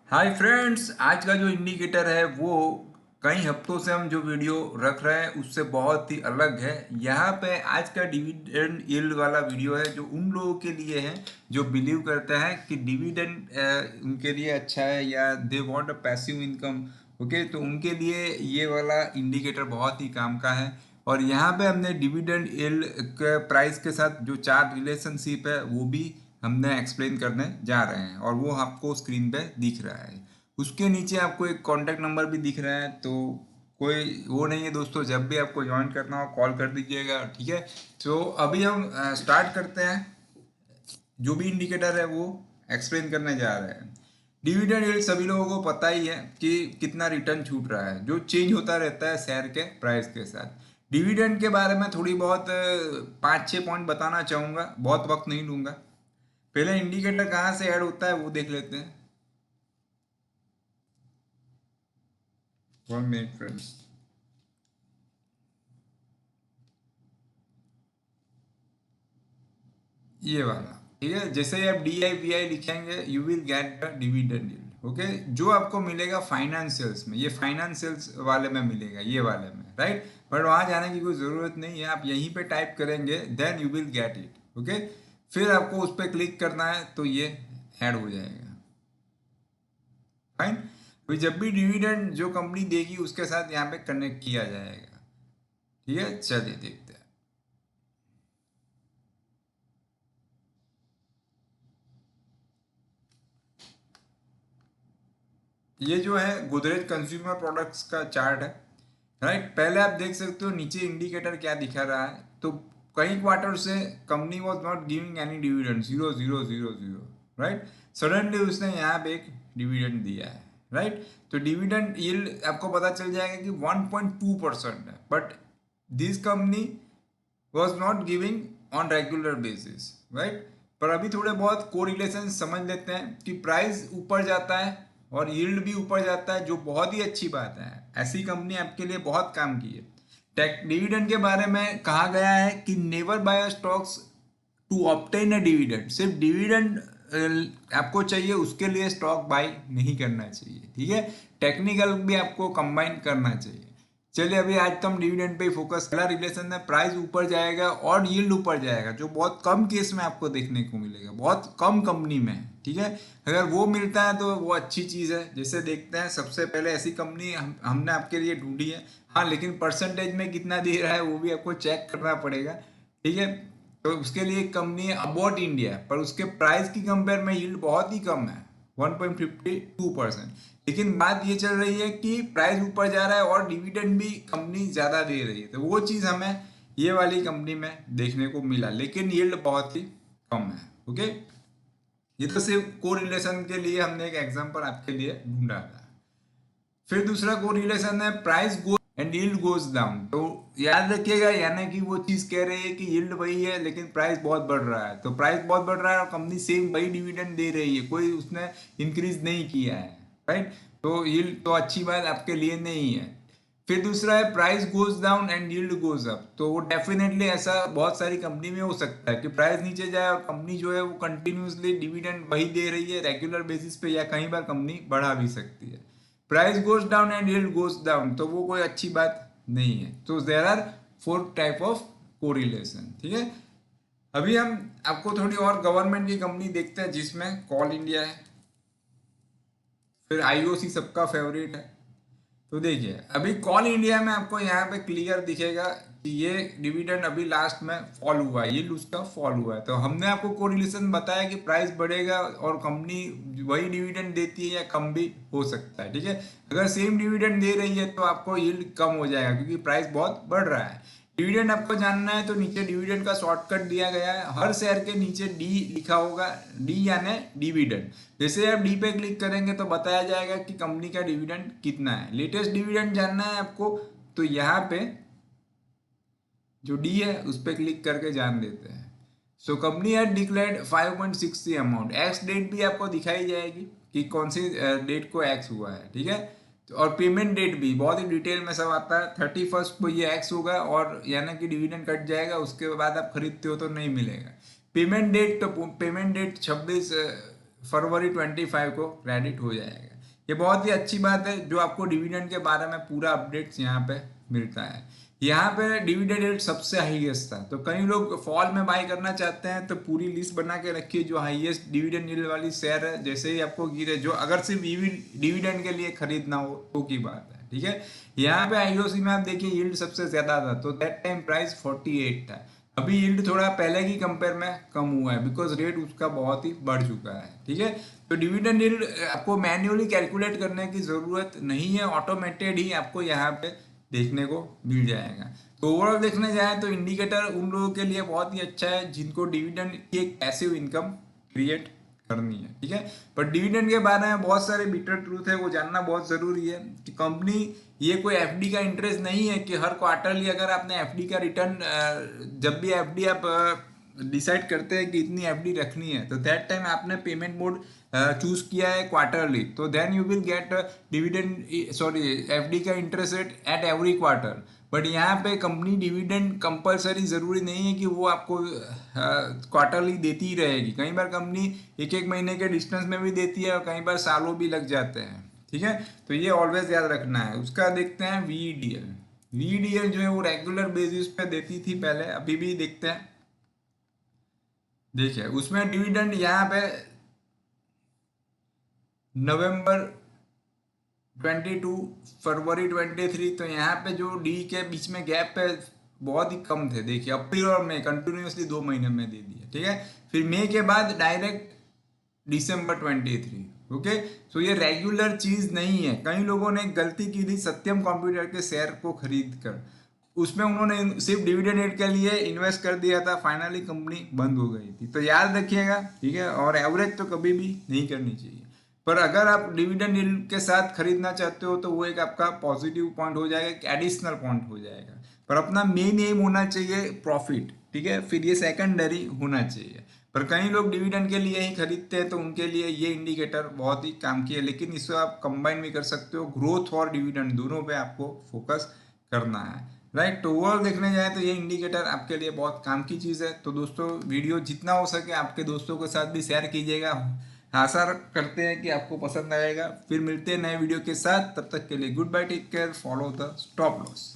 Hi friends, आज का जो इंडिकेटर है वो कई हफ्तों से हम जो वीडियो रख रहे हैं उससे बहुत ही अलग है। यहाँ पे आज का डिविडेंड यील्ड वाला वीडियो है जो उन लोगों के लिए है जो बिलीव करते हैं कि डिविडेंड उनके लिए अच्छा है या they want a passive income. Okay, तो उनके लिए ये वाला इंडिकेटर बहुत ही काम का है। और यहाँ पे हमने डिविडेंड यील्ड के प्राइस के साथ जो चार रिलेशनशिप है वो भी हमने एक्सप्लेन करने जा रहे हैं और वो आपको स्क्रीन पे दिख रहा है। उसके नीचे आपको एक कॉन्टैक्ट नंबर भी दिख रहा है, तो कोई वो नहीं है दोस्तों, जब भी आपको ज्वाइन करना हो कॉल कर दीजिएगा, ठीक है। तो अभी हम स्टार्ट करते हैं। जो भी इंडिकेटर है वो एक्सप्लेन करने जा रहे हैं। डिविडेंड यील्ड सभी लोगों को पता ही है कि कितना रिटर्न छूट रहा है, जो चेंज होता रहता है शेयर के प्राइस के साथ। डिविडेंड के बारे में थोड़ी बहुत 5-6 पॉइंट बताना चाहूँगा, बहुत वक्त नहीं लूँगा। पहले इंडिकेटर कहाँ से ऐड होता है वो देख लेते हैं। 1 मिनट फ्रेंड्स। ये वाला, ठीक है। जैसे ही आप DIVI लिखेंगे you will get the dividend yield. Okay, जो आपको मिलेगा फाइनेंशियल्स में, ये फाइनेंशियल्स वाले में मिलेगा, ये वाले में, राइट। बट वहाँ जाने की कोई ज़रूरत नहीं है, आप यहीं पे टाइप करेंगे then you will get it. Okay, फिर आपको उस पर क्लिक करना है तो ये ऐड हो जाएगा। फाइन। तो जब भी डिविडेंड जो कंपनी देगी उसके साथ यहाँ पे कनेक्ट किया जाएगा। ठीक है, चलिए देखते हैं। ये जो है गोदरेज कंज्यूमर प्रोडक्ट्स का चार्ट है, राइट। पहले आप देख सकते हो नीचे इंडिकेटर क्या दिखा रहा है। तो कई क्वार्टर से company was not giving any dividend, 0 0 0 0, right. Suddenly उसने यहाँ पे एक डिविडेंड दिया है, राइट। तो डिविडेंड यील्ड आपको पता चल जाएगा कि 1.2% है, but this company was not giving on regular basis, right. पर अभी थोड़े बहुत कोरिलेशन समझ लेते हैं कि प्राइस ऊपर जाता है और यील्ड भी ऊपर जाता है, जो बहुत ही अच्छी बात है। ऐसी कंपनी आपके लिए बहुत काम की है। टेक डिविडेंड के बारे में कहा गया है कि never buy stocks to obtain a dividend. सिर्फ डिविडेंड आपको चाहिए उसके लिए स्टॉक बाई नहीं करना चाहिए, ठीक है। टेक्निकल भी आपको कंबाइन करना चाहिए। चलिए अभी आज तो हम डिविडेंड पे ही फोकस। पहला रिलेशन है, प्राइस ऊपर जाएगा और यील्ड ऊपर जाएगा, जो बहुत कम केस में आपको देखने को मिलेगा, बहुत कम कंपनी में, ठीक है। अगर वो मिलता है तो वो अच्छी चीज़ है। जैसे देखते हैं, सबसे पहले ऐसी कंपनी हमने आपके लिए ढूंढी है। हाँ, लेकिन परसेंटेज में कितना दे रहा है वो भी आपको चेक करना पड़ेगा, ठीक है। तो उसके लिए एक कंपनी है अबाउट इंडिया, पर उसके प्राइस की कंपेयर में यील्ड बहुत ही कम है, 1.52%। लेकिन बात ये चल रही है कि प्राइस ऊपर जा रहा है और डिविडेंड भी कंपनी ज़्यादा दे रही है, तो वो चीज़ हमें ये वाली कंपनी में देखने को मिला, लेकिन यील्ड बहुत ही कम है। ओके, ये तो सिर्फ कोरिलेशन के लिए हमने एक एग्जांपल आपके लिए ढूंढा था। फिर दूसरा कोरिलेशन है, price go and yield goes down. तो याद रखिएगा, यानी कि वो चीज कह रही है कि यील्ड वही है लेकिन प्राइस बहुत बढ़ रहा है। तो प्राइस बहुत बढ़ रहा है और कंपनी सेम वही डिविडेंड दे रही है, कोई उसने इंक्रीज नहीं किया है, राइट। तो यील्ड तो अच्छी बात आपके लिए नहीं है। फिर दूसरा है, price goes down and yield goes up. तो वो डेफिनेटली ऐसा बहुत सारी कंपनी में हो सकता है कि प्राइस नीचे जाए और कंपनी जो है वो कंटिन्यूसली डिविडेंड वही दे रही है रेगुलर बेसिस पे, या कई बार कंपनी बढ़ा भी सकती है। Price goes down and yield goes down, तो वो कोई अच्छी बात नहीं है। तो there are 4 type of correlation, ठीक है। अभी हम आपको थोड़ी और गवर्नमेंट की कंपनी देखते हैं, जिसमें कॉल इंडिया है, फिर IOC सबका फेवरेट है। तो देखिए अभी कॉल इंडिया में आपको यहाँ पे क्लियर दिखेगा कि ये डिविडेंड अभी लास्ट में फॉल हुआ है, ये उसका फॉल हुआ है। तो हमने आपको कोरिलेशन बताया कि प्राइस बढ़ेगा और कंपनी वही डिविडेंड देती है या कम भी हो सकता है, ठीक है। अगर सेम डिविडेंड दे रही है तो आपको यील्ड कम हो जाएगा क्योंकि प्राइस बहुत बढ़ रहा है। डिविडेंड आपको जानना है तो नीचे डिविडेंड का शॉर्टकट दिया गया है, हर शेयर के नीचे डी लिखा होगा, डी यानी डिविडेंड। जैसे आप डी पे क्लिक करेंगे तो बताया जाएगा कि कंपनी का डिविडेंड कितना है। लेटेस्ट डिविडेंड जानना है आपको तो यहाँ पे जो डी है उस पर क्लिक करके जान देते हैं। So company had declared 5.60 amount, ex date भी आपको दिखाई जाएगी कि कौन सी डेट को एक्स हुआ है, ठीक है। तो और पेमेंट डेट भी बहुत ही डिटेल में सब आता है। 31 को ये एक्स होगा और यानी कि डिविडेंड कट जाएगा, उसके बाद आप खरीदते हो तो नहीं मिलेगा। पेमेंट डेट, तो पेमेंट डेट 26 फरवरी 25 को क्रेडिट हो जाएगा। ये बहुत ही अच्छी बात है जो आपको डिविडेंड के बारे में पूरा अपडेट्स यहाँ पे मिलता है। यहाँ पे डिविडेंड यील्ड सबसे हाईएस्ट था, तो कई लोग फॉल में बाय करना चाहते हैं तो पूरी लिस्ट बना के रखिए जो हाईएस्ट डिविडेंड यील्ड वाली शेयर है, जैसे ही आपको गिरे, जो अगर सिर्फ डिविडेंड के लिए खरीदना हो तो की बात है, ठीक है। यहाँ पे आईओसी में आप देखिए यील्ड सबसे ज्यादा था, तो दैट टाइम प्राइस 48 था। अभी यील्ड थोड़ा पहले की कंपेयर में कम हुआ है बिकॉज रेट उसका बहुत ही बढ़ चुका है, ठीक है। तो डिविडेंड यील्ड आपको मैन्युअली कैलकुलेट करने की जरूरत नहीं है, ऑटोमेटेड ही आपको यहाँ पे देखने को मिल जाएगा। तो ओवरऑल देखने जाए तो इंडिकेटर उन लोगों के लिए बहुत ही अच्छा है जिनको डिविडेंड की एक पैसिव इनकम क्रिएट करनी है, ठीक है। पर डिविडेंड के बारे में बहुत सारे बिटर ट्रूथ है, वो जानना बहुत जरूरी है कि कंपनी, ये कोई एफडी का इंटरेस्ट नहीं है कि हर क्वार्टरली अगर आपने एफडी का रिटर्न, जब भी एफडी आप डिसाइड करते हैं कि इतनी एफडी रखनी है तो दैट टाइम आपने पेमेंट मोड चूज किया है क्वार्टरली, तो then you will get dividend, sorry, FD का interest rate at every quarter. But यहाँ पे कंपनी डिविडेंड कंपलसरी जरूरी नहीं है कि वो आपको क्वार्टरली देती ही रहेगी, कई बार कंपनी एक एक महीने के डिस्टेंस में भी देती है और कई बार सालों भी लग जाते हैं, ठीक है। तो ये ऑलवेज याद रखना है। उसका देखते हैं वीडीएल। वीडीएल जो है वो रेगुलर बेसिस पे देती थी पहले, अभी भी देखते हैं। देखिए उसमें डिविडेंड यहाँ पे नवंबर 22, फरवरी 23, तो यहाँ पे जो डी के बीच में गैप है बहुत ही कम थे। देखिए अप्रैल और मई कंटिन्यूसली 2 महीने में दे दिए, ठीक है। फिर मई के बाद डायरेक्ट दिसंबर 23, ओके। सो ये रेगुलर चीज नहीं है। कई लोगों ने गलती की थी सत्यम कंप्यूटर के शेयर को खरीद कर, उसमें उन्होंने सिर्फ डिविडेंड रेट के लिए इन्वेस्ट कर दिया था, फाइनली कंपनी बंद हो गई थी। तो याद रखिएगा, ठीक है। और एवरेज तो कभी भी नहीं करनी चाहिए, पर अगर आप डिविडेंड यील्ड के साथ खरीदना चाहते हो तो वो एक आपका पॉजिटिव पॉइंट हो जाएगा, एक एडिशनल पॉइंट हो जाएगा। पर अपना मेन एम होना चाहिए प्रॉफिट, ठीक है, फिर ये सेकेंडरी होना चाहिए। पर कई लोग डिविडेंड के लिए ही खरीदते हैं तो उनके लिए ये इंडिकेटर बहुत ही काम की है, लेकिन इसको आप कंबाइन भी कर सकते हो, ग्रोथ और डिविडेंड दोनों पे आपको फोकस करना है, राइट। तो ओवरऑल देखने जाए तो ये इंडिकेटर आपके लिए बहुत काम की चीज़ है। तो दोस्तों वीडियो जितना हो सके आपके दोस्तों के साथ भी शेयर कीजिएगा, आशा करते हैं कि आपको पसंद आएगा। फिर मिलते हैं नए वीडियो के साथ, तब तक के लिए goodbye, take care, follow the stop loss.